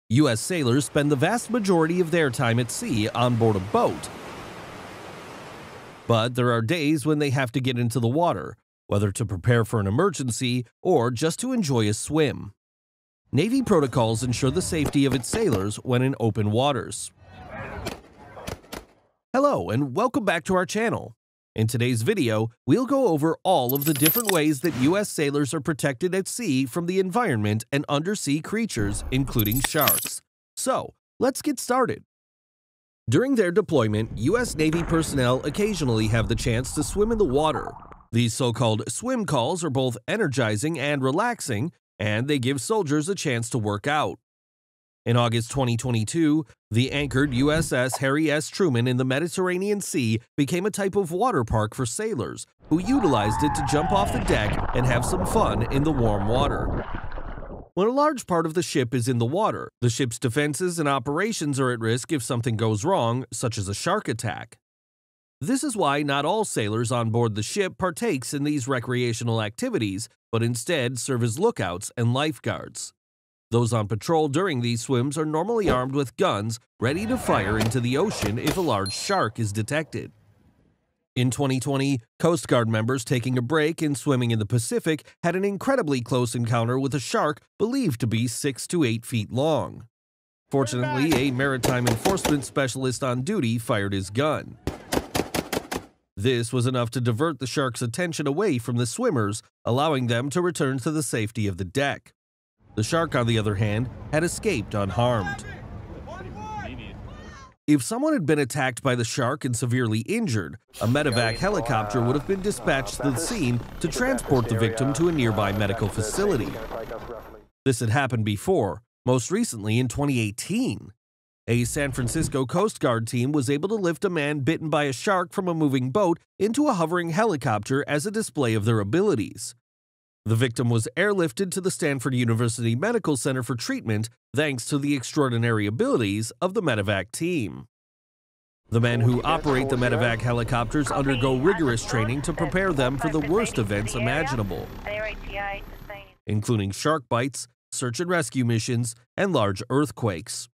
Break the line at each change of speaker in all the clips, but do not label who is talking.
U.S. sailors spend the vast majority of their time at sea on board a boat. But there are days when they have to get into the water, whether to prepare for an emergency or just to enjoy a swim. Navy protocols ensure the safety of its sailors when in open waters. Hello and welcome back to our channel. In today's video, we'll go over all of the different ways that U.S. sailors are protected at sea from the environment and undersea creatures, including sharks. So, let's get started. During their deployment, U.S. Navy personnel occasionally have the chance to swim in the water. These so-called swim calls are both energizing and relaxing, and they give soldiers a chance to work out. In August 2022, the anchored USS Harry S. Truman in the Mediterranean Sea became a type of water park for sailors who utilized it to jump off the deck and have some fun in the warm water. When a large part of the ship is in the water, the ship's defenses and operations are at risk if something goes wrong, such as a shark attack. This is why not all sailors on board the ship partakes in these recreational activities, but instead serve as lookouts and lifeguards. Those on patrol during these swims are normally armed with guns, ready to fire into the ocean if a large shark is detected. In 2020, Coast Guard members taking a break and swimming in the Pacific had an incredibly close encounter with a shark believed to be 6 to 8 feet long. Fortunately, a maritime enforcement specialist on duty fired his gun. This was enough to divert the shark's attention away from the swimmers, allowing them to return to the safety of the deck. The shark, on the other hand, had escaped unharmed. If someone had been attacked by the shark and severely injured, a medevac helicopter would have been dispatched to the scene to transport the victim to a nearby medical facility. This had happened before, most recently in 2018. A San Francisco Coast Guard team was able to lift a man bitten by a shark from a moving boat into a hovering helicopter as a display of their abilities. The victim was airlifted to the Stanford University Medical Center for treatment thanks to the extraordinary abilities of the medevac team. The men who operate the medevac helicopters undergo rigorous training to prepare them for the worst events imaginable, including shark bites, search and rescue missions, and large earthquakes.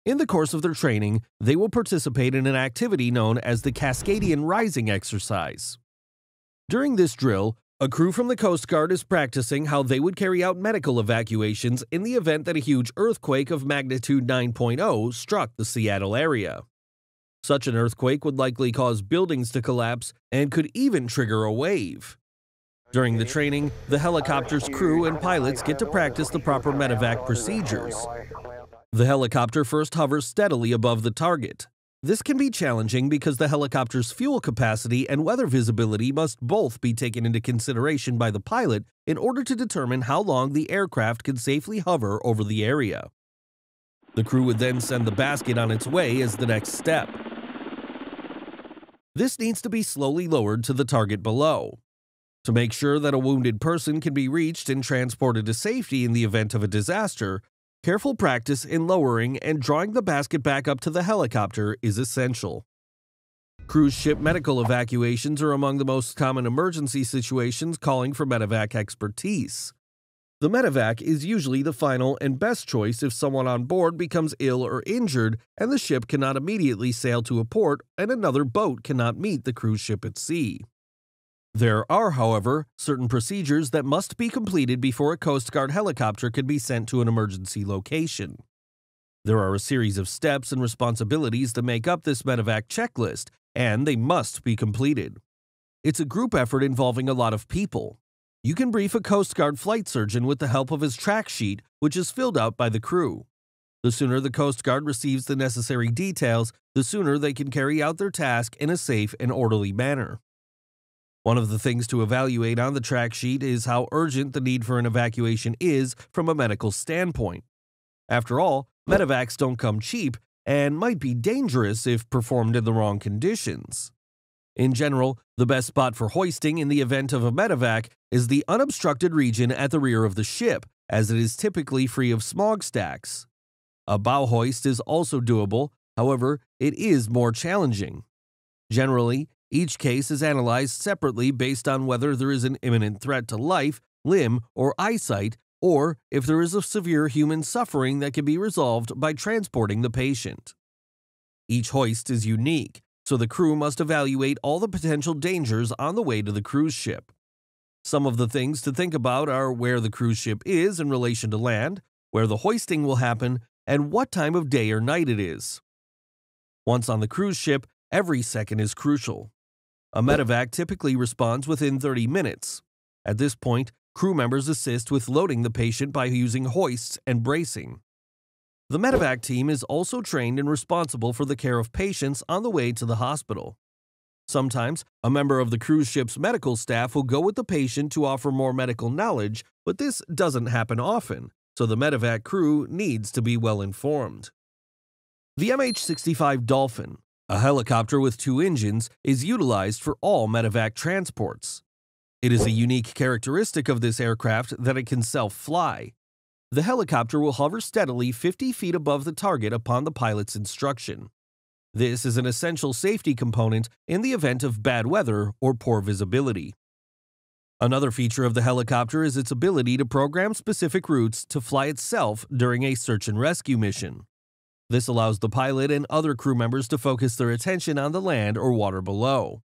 In the course of their training, they will participate in an activity known as the Cascadian Rising exercise. During this drill, a crew from the Coast Guard is practicing how they would carry out medical evacuations in the event that a huge earthquake of magnitude 9.0 struck the Seattle area. Such an earthquake would likely cause buildings to collapse and could even trigger a wave. During the training, the helicopter's crew and pilots get to practice the proper medevac procedures. The helicopter first hovers steadily above the target. This can be challenging because the helicopter's fuel capacity and weather visibility must both be taken into consideration by the pilot in order to determine how long the aircraft can safely hover over the area. The crew would then send the basket on its way as the next step. This needs to be slowly lowered to the target below. To make sure that a wounded person can be reached and transported to safety in the event of a disaster, careful practice in lowering and drawing the basket back up to the helicopter is essential. Cruise ship medical evacuations are among the most common emergency situations calling for medevac expertise. The medevac is usually the final and best choice if someone on board becomes ill or injured and the ship cannot immediately sail to a port and another boat cannot meet the cruise ship at sea. There are, however, certain procedures that must be completed before a Coast Guard helicopter can be sent to an emergency location. There are a series of steps and responsibilities that make up this medevac checklist, and they must be completed. It's a group effort involving a lot of people. You can brief a Coast Guard flight surgeon with the help of his track sheet, which is filled out by the crew. The sooner the Coast Guard receives the necessary details, the sooner they can carry out their task in a safe and orderly manner. One of the things to evaluate on the track sheet is how urgent the need for an evacuation is from a medical standpoint. After all, medevacs don't come cheap and might be dangerous if performed in the wrong conditions. In general, the best spot for hoisting in the event of a medevac is the unobstructed region at the rear of the ship, as it is typically free of smog stacks. A bow hoist is also doable, however, it is more challenging. Generally, each case is analyzed separately based on whether there is an imminent threat to life, limb, or eyesight, or if there is a severe human suffering that can be resolved by transporting the patient. Each hoist is unique, so the crew must evaluate all the potential dangers on the way to the cruise ship. Some of the things to think about are where the cruise ship is in relation to land, where the hoisting will happen, and what time of day or night it is. Once on the cruise ship, every second is crucial. A medevac typically responds within 30 minutes. At this point, crew members assist with loading the patient by using hoists and bracing. The medevac team is also trained and responsible for the care of patients on the way to the hospital. Sometimes, a member of the cruise ship's medical staff will go with the patient to offer more medical knowledge, but this doesn't happen often, so the medevac crew needs to be well informed. The MH-65 Dolphin, a helicopter with 2 engines, is utilized for all medevac transports. It is a unique characteristic of this aircraft that it can self-fly. The helicopter will hover steadily 50 feet above the target upon the pilot's instruction. This is an essential safety component in the event of bad weather or poor visibility. Another feature of the helicopter is its ability to program specific routes to fly itself during a search and rescue mission. This allows the pilot and other crew members to focus their attention on the land or water below.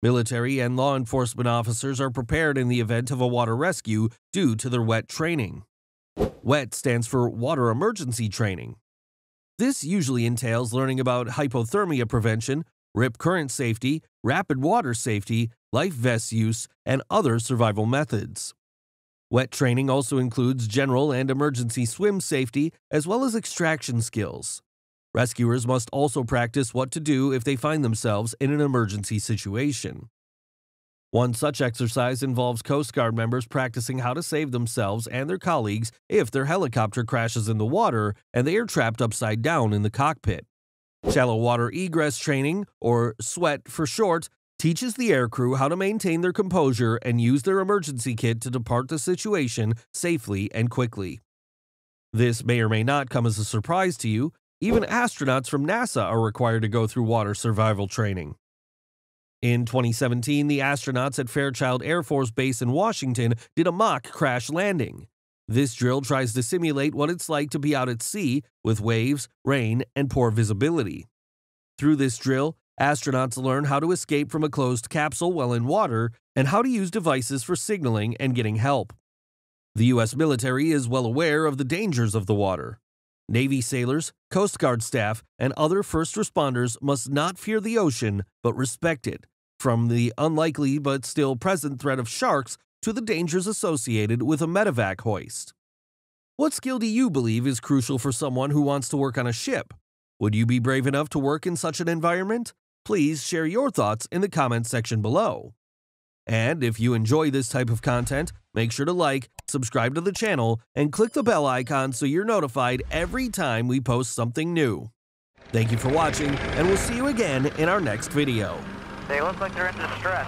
Military and law enforcement officers are prepared in the event of a water rescue due to their WET training. WET stands for Water Emergency Training. This usually entails learning about hypothermia prevention, rip current safety, rapid water safety, life vest use, and other survival methods. WET training also includes general and emergency swim safety as well as extraction skills. Rescuers must also practice what to do if they find themselves in an emergency situation. One such exercise involves Coast Guard members practicing how to save themselves and their colleagues if their helicopter crashes in the water and they are trapped upside down in the cockpit. Shallow water egress training, or SWET for short, teaches the aircrew how to maintain their composure and use their emergency kit to depart the situation safely and quickly. This may or may not come as a surprise to you. Even astronauts from NASA are required to go through water survival training. In 2017, the astronauts at Fairchild Air Force Base in Washington did a mock crash landing. This drill tries to simulate what it's like to be out at sea with waves, rain, and poor visibility. Through this drill, astronauts learn how to escape from a closed capsule while in water and how to use devices for signaling and getting help. The U.S. military is well aware of the dangers of the water. Navy sailors, Coast Guard staff, and other first responders must not fear the ocean but respect it, from the unlikely but still present threat of sharks to the dangers associated with a medevac hoist. What skill do you believe is crucial for someone who wants to work on a ship? Would you be brave enough to work in such an environment? Please share your thoughts in the comments section below. And if you enjoy this type of content, make sure to like, subscribe to the channel, and click the bell icon so you're notified every time we post something new. Thank you for watching, and we'll see you again in our next video.
They look like they're in distress.